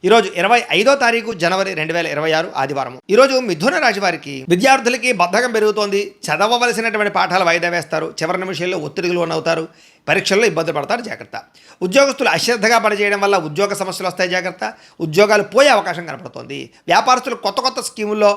ఈరోజు 25వ తారీఖు జనవరి 2026 ఆదివారం. ఈరోజు మిథున రాశి వారికి విద్యార్థులకి బద్ధకం పెరుగుతోంది. చదవవలసినటువంటి పాఠాలు వాయిదా వేస్తారు. చివరి నిమిషంలో ఒత్తిడికి లోనవుతారు. పరీక్షల్లో ఇబ్బంది పడతారు. జాగ్రత్త. ఉద్యోగస్తులు అశ్రద్ధగా పనిచేయడం వల్ల ఉద్యోగ సమస్యలు వస్తాయి. జాగ్రత్త. ఉద్యోగాలు పోయే అవకాశం కనపడుతోంది. వ్యాపారస్తులు కొత్త స్కీముల్లో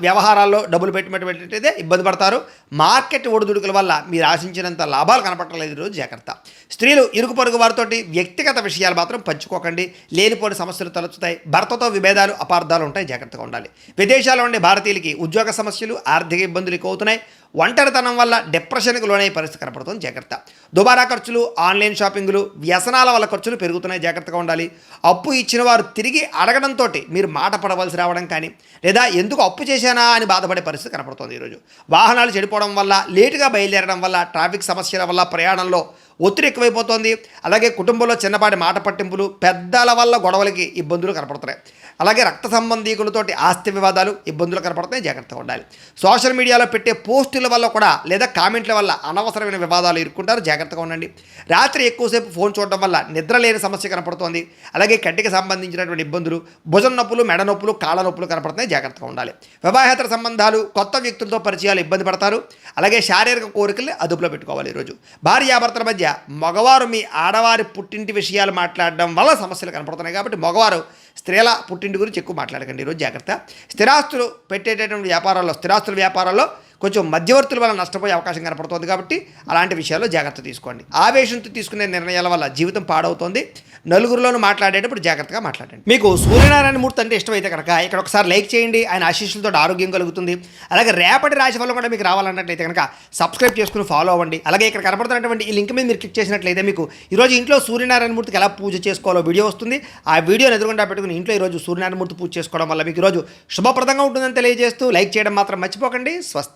వ్యవహారాల్లో డబ్బులు పెట్టినటువంటిదే ఇబ్బంది పడతారు. మార్కెట్ ఒడిదుడుకుల వల్ల మీరు ఆశించినంత లాభాలు కనపడలేదు. ఈరోజు జాగ్రత్త. స్త్రీలు ఇరుగు పొరుగు వారితోటి వ్యక్తిగత విషయాలు మాత్రం పంచుకోకండి. లేనిపోని సమస్యలు తలెత్తుతాయి. భర్తతో విభేదాలు అపార్థాలు ఉంటాయి. జాగ్రత్తగా ఉండాలి. విదేశాల్లో ఉండే భారతీయులకి ఉద్యోగ సమస్యలు ఆర్థిక ఇబ్బందులు ఎక్కువ అవుతున్నాయి. ఒంటరితనం వల్ల డిప్రెషన్కి లోనయ్యే పరిస్థితి కనపడుతుంది. జాగ్రత్త. దుబారా ఖర్చులు, ఆన్లైన్ షాపింగ్లు, వ్యసనాల వల్ల ఖర్చులు పెరుగుతున్నాయి. జాగ్రత్తగా ఉండాలి. అప్పు ఇచ్చిన వారు తిరిగి అడగడంతో మీరు మాట పడవలసి రావడం కానీ, లేదా ఎందుకు అప్పు చేశానా అని బాధపడే పరిస్థితి కనపడుతుంది. ఈరోజు వాహనాలు చెడిపోవడం వల్ల, లేటుగా బయలుదేరడం వల్ల, ట్రాఫిక్ సమస్యల వల్ల ప్రయాణంలో ఒత్తిడి ఎక్కువైపోతుంది. అలాగే కుటుంబంలో చిన్నపాటి మాట పట్టింపులు, పెద్దల వల్ల గొడవలకి ఇబ్బందులు కనపడుతున్నాయి. అలాగే రక్త సంబంధీకులతోటి ఆస్తి వివాదాలు, ఇబ్బందులు కనపడుతున్నాయి. జాగ్రత్తగా ఉండాలి. సోషల్ మీడియాలో పెట్టే పోస్టుల వల్ల కూడా, లేదా కామెంట్ల వల్ల అనవసరమైన వివాదాలు ఇరుక్కుంటారు. జాగ్రత్తగా ఉండండి. రాత్రి ఎక్కువసేపు ఫోన్ చూడడం వల్ల నిద్ర లేని సమస్య కనపడుతోంది. అలాగే కంటికి సంబంధించినటువంటి ఇబ్బందులు, భుజం నొప్పులు, మెడ నొప్పులు, కాళ్ళ నొప్పులు కనపడుతున్నాయి. జాగ్రత్తగా ఉండాలి. వివాహేతర సంబంధాలు, కొత్త వ్యక్తులతో పరిచయాలు ఇబ్బంది పడతారు. అలాగే శారీరక కోరికల్ని అదుపులో పెట్టుకోవాలి. ఈరోజు భార్యాభర్తల మధ్య మగవారు మీ ఆడవారి పుట్టింటి విషయాలు మాట్లాడడం వల్ల సమస్యలు కనపడుతున్నాయి. కాబట్టి మగవారు స్త్రీల పుట్టింటి గురించి ఎక్కువ మాట్లాడకండి. ఈరోజు జాగ్రత్త. స్థిరాస్తులు పెట్టేటటువంటి స్థిరాస్తుల వ్యాపారాల్లో కొంచెం మధ్యవర్తుల వల్ల నష్టపోయే అవకాశం కనపడుతుంది. కాబట్టి అలాంటి విషయాల్లో జాగ్రత్త తీసుకోండి. ఆవేశంతో తీసుకునే నిర్ణయాల వల్ల జీవితం పాడవుతుంది. నలుగురిలోనూ మాట్లాడేటప్పుడు జాగ్రత్తగా మాట్లాడండి. మీకు సూర్యనారాయణ మూర్తి అంటే ఇష్టమైతే కనుక ఇక్కడ ఒకసారి లైక్ చేయండి. ఆయన ఆశీస్సులతో ఆరోగ్యం కలుగుతుంది. అలాగే రేపటి రాశి వల్ల కూడా మీకు రావాలన్నట్లయితే కనుక సబ్స్క్రైబ్ చేసుకుని ఫాలో అవ్వండి. అలాగే ఇక్కడ కనపడుతున్నటువంటి ఈ లింక్ మీద మీరు క్లిక్ చేసినట్లయితే మీకు ఈరోజు ఇంట్లో సూర్యనారాయణ మూర్తికి ఎలా పూజ చేసుకోవాలో వీడియో వస్తుంది. ఆ వీడియోని ఎదురుగుండా పెట్టుకుని ఇంట్లో ఈరోజు సూర్యనారాయణ మూర్తి పూజ చేసుకోవడం వల్ల మీకు ఈరోజు శుభప్రదంగా ఉంటుందని తెలియజేస్తూ లైక్ చేయడం మాత్రం మర్చిపోకండి. స్వస్తి.